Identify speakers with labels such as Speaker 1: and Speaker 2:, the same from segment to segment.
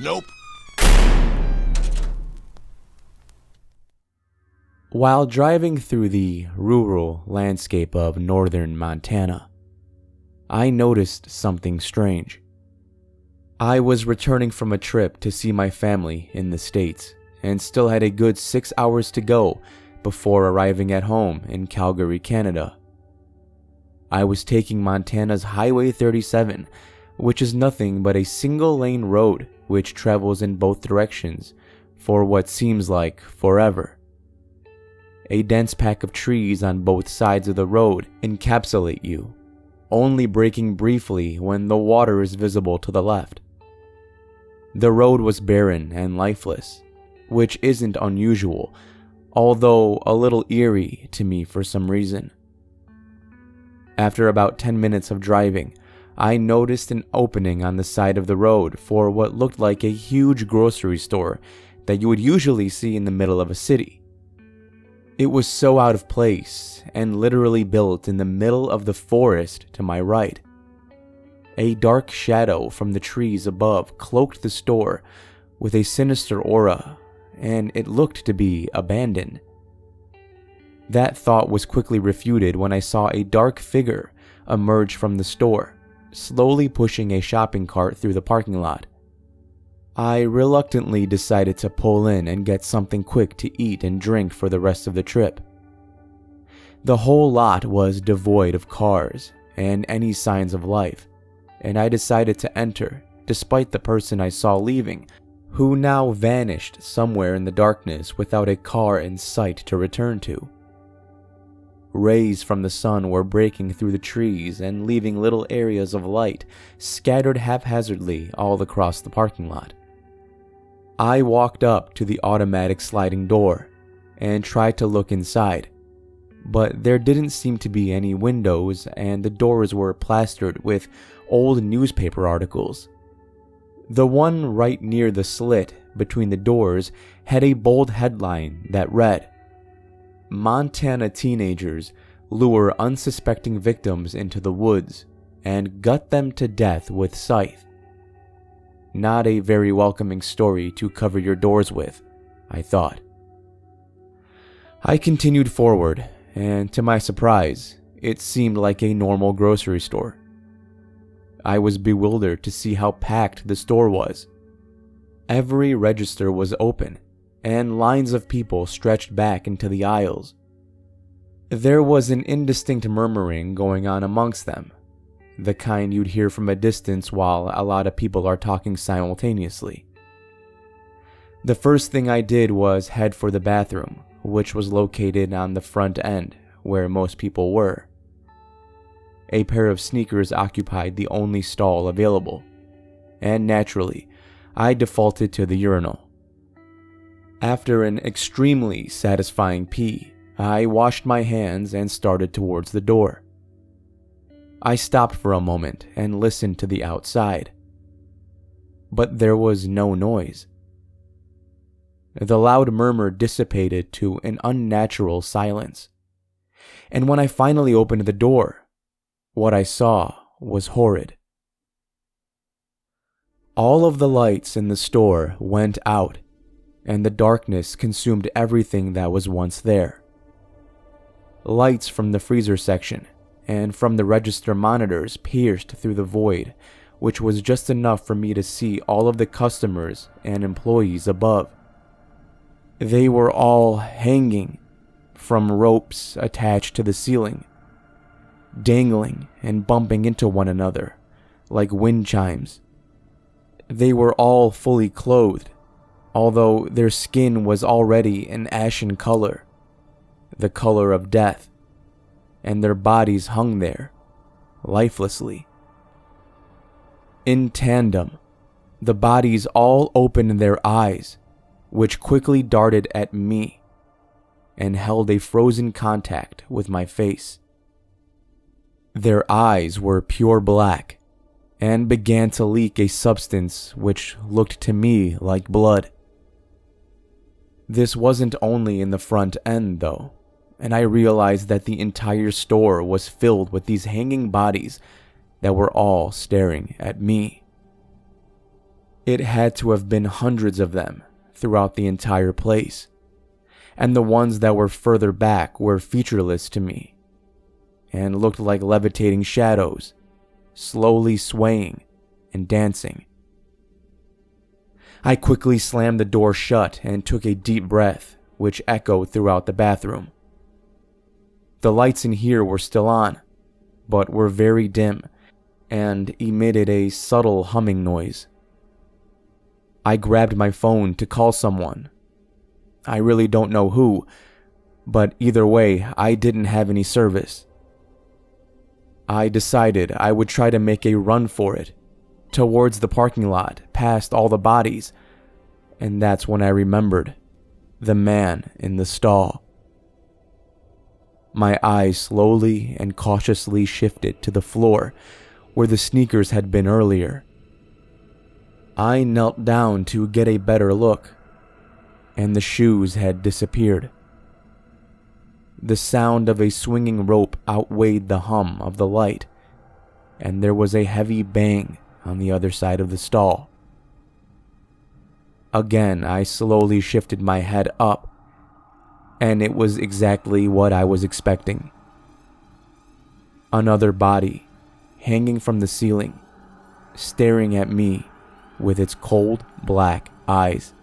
Speaker 1: Nope.
Speaker 2: While driving through the rural landscape of northern Montana, I noticed something strange. I was returning from a trip to see my family in the States and still had a good 6 hours to go before arriving at home in Calgary, Canada. I was taking Montana's Highway 37, which is nothing but a single-lane road which travels in both directions for what seems like forever. A dense pack of trees on both sides of the road encapsulate you, only breaking briefly when the water is visible to the left. The road was barren and lifeless, which isn't unusual, although a little eerie to me for some reason. After about 10 minutes of driving, I noticed an opening on the side of the road for what looked like a huge grocery store that you would usually see in the middle of a city. It was so out of place and literally built in the middle of the forest to my right. A dark shadow from the trees above cloaked the store with a sinister aura, and it looked to be abandoned. That thought was quickly refuted when I saw a dark figure emerge from the store, slowly pushing a shopping cart through the parking lot. I reluctantly decided to pull in and get something quick to eat and drink for the rest of the trip. The whole lot was devoid of cars and any signs of life, and I decided to enter, despite the person I saw leaving, who now vanished somewhere in the darkness without a car in sight to return to. Rays from the sun were breaking through the trees and leaving little areas of light scattered haphazardly all across the parking lot. I walked up to the automatic sliding door and tried to look inside, but there didn't seem to be any windows and the doors were plastered with old newspaper articles. The one right near the slit between the doors had a bold headline that read, "Montana teenagers lure unsuspecting victims into the woods and gut them to death with scythe." Not a very welcoming story to cover your doors with, I thought. I continued forward, and to my surprise, it seemed like a normal grocery store. I was bewildered to see how packed the store was. Every register was open, and lines of people stretched back into the aisles. There was an indistinct murmuring going on amongst them, the kind you'd hear from a distance while a lot of people are talking simultaneously. The first thing I did was head for the bathroom, which was located on the front end, where most people were. A pair of sneakers occupied the only stall available, and naturally, I defaulted to the urinal. After an extremely satisfying pee, I washed my hands and started towards the door. I stopped for a moment and listened to the outside, but there was no noise. The loud murmur dissipated to an unnatural silence, and when I finally opened the door, what I saw was horrid. All of the lights in the store went out, and the darkness consumed everything that was once there. Lights from the freezer section and from the register monitors pierced through the void, which was just enough for me to see all of the customers and employees above. They were all hanging from ropes attached to the ceiling, dangling and bumping into one another like wind chimes. They were all fully clothed, although their skin was already an ashen color, the color of death, and their bodies hung there, lifelessly. In tandem, the bodies all opened their eyes, which quickly darted at me and held a frozen contact with my face. Their eyes were pure black and began to leak a substance which looked to me like blood. This wasn't only in the front end, though, and I realized that the entire store was filled with these hanging bodies that were all staring at me. It had to have been hundreds of them throughout the entire place, and the ones that were further back were featureless to me and looked like levitating shadows, slowly swaying and dancing. I quickly slammed the door shut and took a deep breath, which echoed throughout the bathroom. The lights in here were still on, but were very dim and emitted a subtle humming noise. I grabbed my phone to call someone. I really don't know who, but either way, I didn't have any service. I decided I would try to make a run for it, towards the parking lot, past all the bodies, and that's when I remembered the man in the stall. My eyes slowly and cautiously shifted to the floor where the sneakers had been earlier. I knelt down to get a better look, and the shoes had disappeared. The sound of a swinging rope outweighed the hum of the light, and there was a heavy bang on the other side of the stall. Again, I slowly shifted my head up, and it was exactly what I was expecting. Another body, hanging from the ceiling, staring at me with its cold black eyes.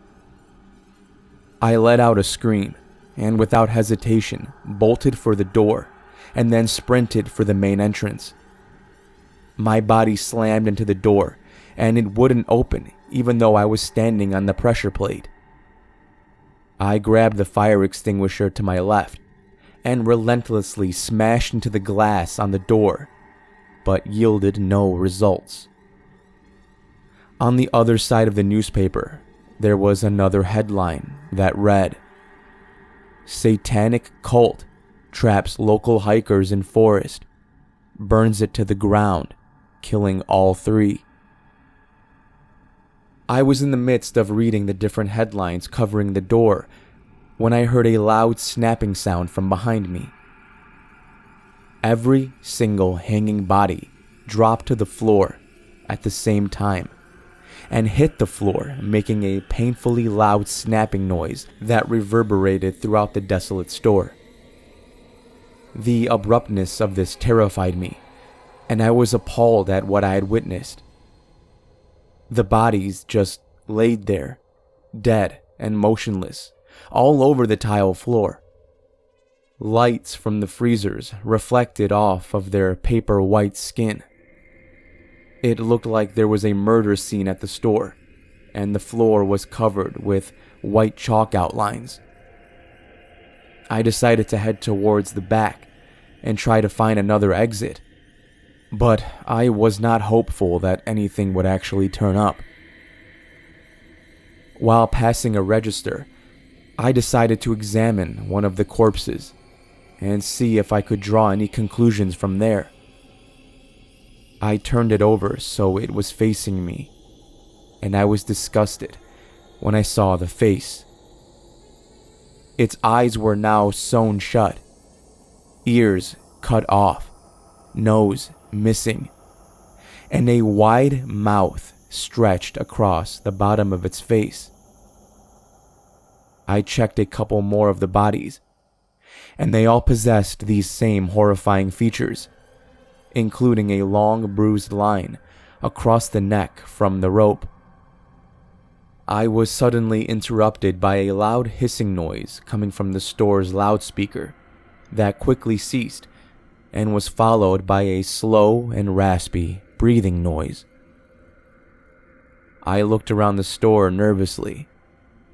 Speaker 2: I let out a scream, and without hesitation, bolted for the door, and then sprinted for the main entrance. My body slammed into the door, and it wouldn't open even though I was standing on the pressure plate. I grabbed the fire extinguisher to my left, and relentlessly smashed into the glass on the door, but yielded no results. On the other side of the newspaper, there was another headline that read, "Satanic cult traps local hikers in forest, burns it to the ground, killing all 3. I was in the midst of reading the different headlines covering the door when I heard a loud snapping sound from behind me. Every single hanging body dropped to the floor at the same time and hit the floor, making a painfully loud snapping noise that reverberated throughout the desolate store. The abruptness of this terrified me, and I was appalled at what I had witnessed. The bodies just laid there, dead and motionless, all over the tile floor. Lights from the freezers reflected off of their paper white skin. It looked like there was a murder scene at the store, and the floor was covered with white chalk outlines. I decided to head towards the back and try to find another exit, but I was not hopeful that anything would actually turn up. While passing a register, I decided to examine one of the corpses and see if I could draw any conclusions from there. I turned it over so it was facing me, and I was disgusted when I saw the face. Its eyes were now sewn shut, ears cut off, nose missing, and a wide mouth stretched across the bottom of its face. I checked a couple more of the bodies, and they all possessed these same horrifying features, including a long bruised line across the neck from the rope. I was suddenly interrupted by a loud hissing noise coming from the store's loudspeaker that quickly ceased and was followed by a slow and raspy breathing noise. I looked around the store nervously,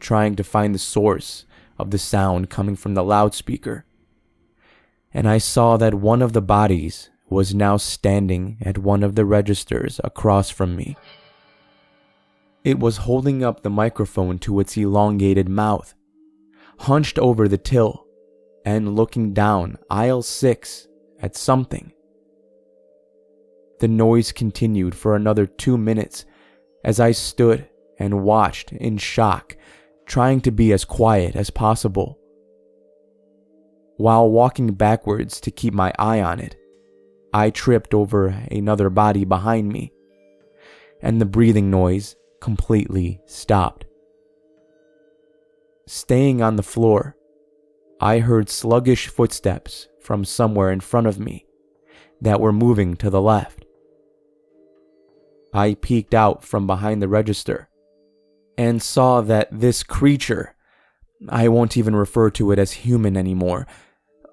Speaker 2: trying to find the source of the sound coming from the loudspeaker, and I saw that one of the bodies was now standing at one of the registers across from me. It was holding up the microphone to its elongated mouth, hunched over the till, and looking down aisle 6 at something. The noise continued for another 2 minutes as I stood and watched in shock, trying to be as quiet as possible. While walking backwards to keep my eye on it, I tripped over another body behind me, and the breathing noise completely stopped. Staying on the floor, I heard sluggish footsteps from somewhere in front of me that were moving to the left. I peeked out from behind the register and saw that this creature, I won't even refer to it as human anymore,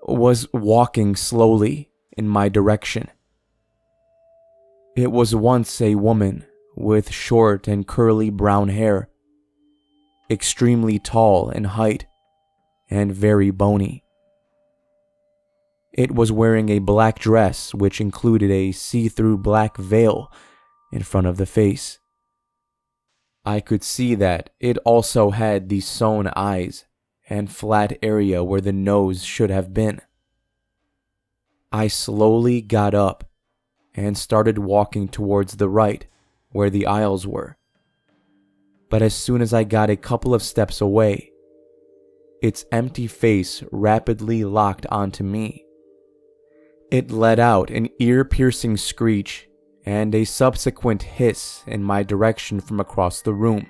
Speaker 2: was walking slowly in my direction. It was once a woman with short and curly brown hair, extremely tall in height and very bony. It was wearing a black dress which included a see-through black veil in front of the face. I could see that it also had the sewn eyes and flat area where the nose should have been. I slowly got up and started walking towards the right where the aisles were. But as soon as I got a couple of steps away, its empty face rapidly locked onto me. It let out an ear-piercing screech and a subsequent hiss in my direction from across the room.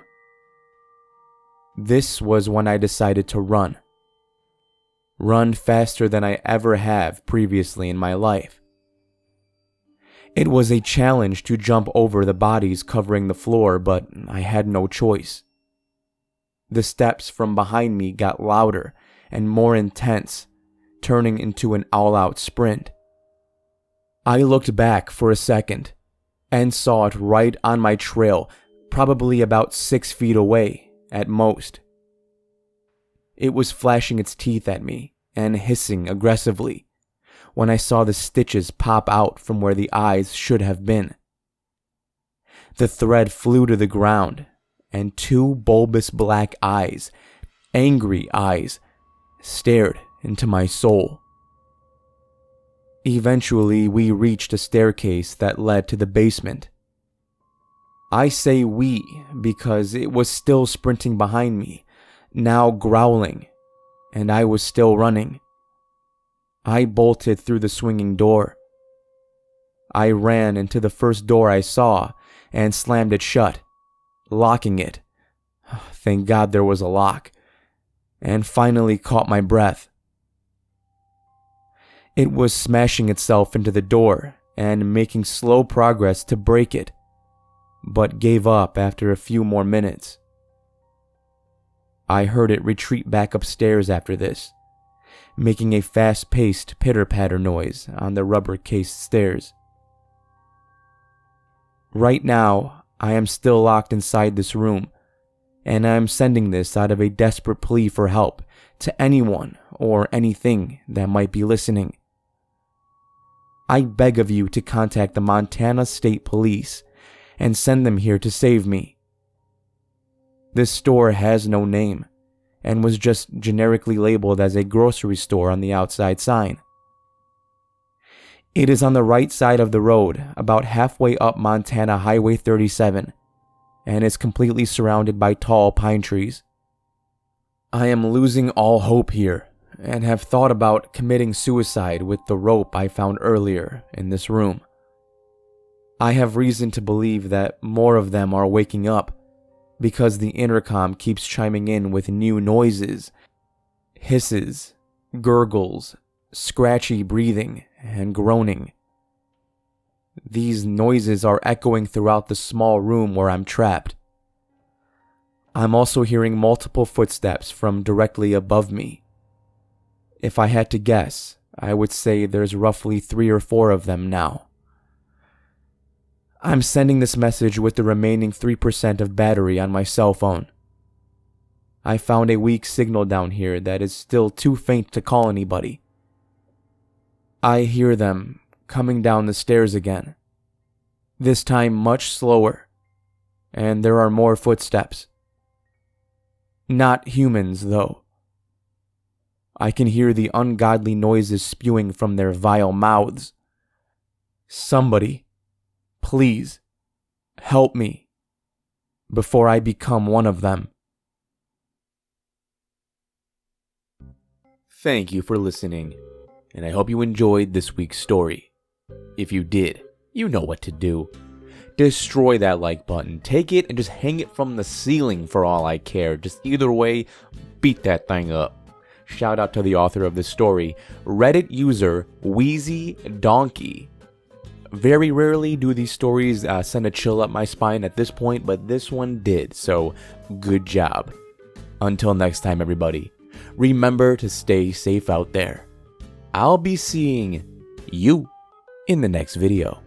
Speaker 2: This was when I decided to run. Run faster than I ever have previously in my life. It was a challenge to jump over the bodies covering the floor, but I had no choice. The steps from behind me got louder and more intense, turning into an all-out sprint. I looked back for a second and saw it right on my trail, probably about 6 feet away at most. It was flashing its teeth at me and hissing aggressively when I saw the stitches pop out from where the eyes should have been. The thread flew to the ground, and 2 bulbous black eyes, angry eyes, stared into my soul. Eventually, we reached a staircase that led to the basement. I say we because it was still sprinting behind me, now growling, and I was still running. I bolted through the swinging door. I ran into the first door I saw and slammed it shut, locking it. Thank God there was a lock, and finally caught my breath. It was smashing itself into the door and making slow progress to break it, but gave up after a few more minutes. I heard it retreat back upstairs after this, making a fast-paced pitter-patter noise on the rubber-cased stairs. Right now, I am still locked inside this room, and I am sending this out of a desperate plea for help to anyone or anything that might be listening. I beg of you to contact the Montana State Police and send them here to save me. This store has no name and was just generically labeled as a grocery store on the outside sign. It is on the right side of the road, about halfway up Montana Highway 37, and is completely surrounded by tall pine trees. I am losing all hope here, and have thought about committing suicide with the rope I found earlier in this room. I have reason to believe that more of them are waking up, because the intercom keeps chiming in with new noises, hisses, gurgles, scratchy breathing, and groaning. These noises are echoing throughout the small room where I'm trapped. I'm also hearing multiple footsteps from directly above me. If I had to guess, I would say there's roughly 3 or 4 of them now. I'm sending this message with the remaining 3% of battery on my cell phone. I found a weak signal down here that is still too faint to call anybody. I hear them coming down the stairs again, this time much slower, and there are more footsteps. Not humans, though. I can hear the ungodly noises spewing from their vile mouths. Somebody, please, help me, before I become one of them. Thank you for listening, and I hope you enjoyed this week's story. If you did, you know what to do. destroy that like button. Take it and just hang it from the ceiling for all I care. Just either way, beat that thing up. Shout out to the author of this story, Reddit user WheezyDonkey. Very rarely do these stories send a chill up my spine at this point, but this one did, so good job. Until next time, everybody, remember to stay safe out there. I'll be seeing you in the next video.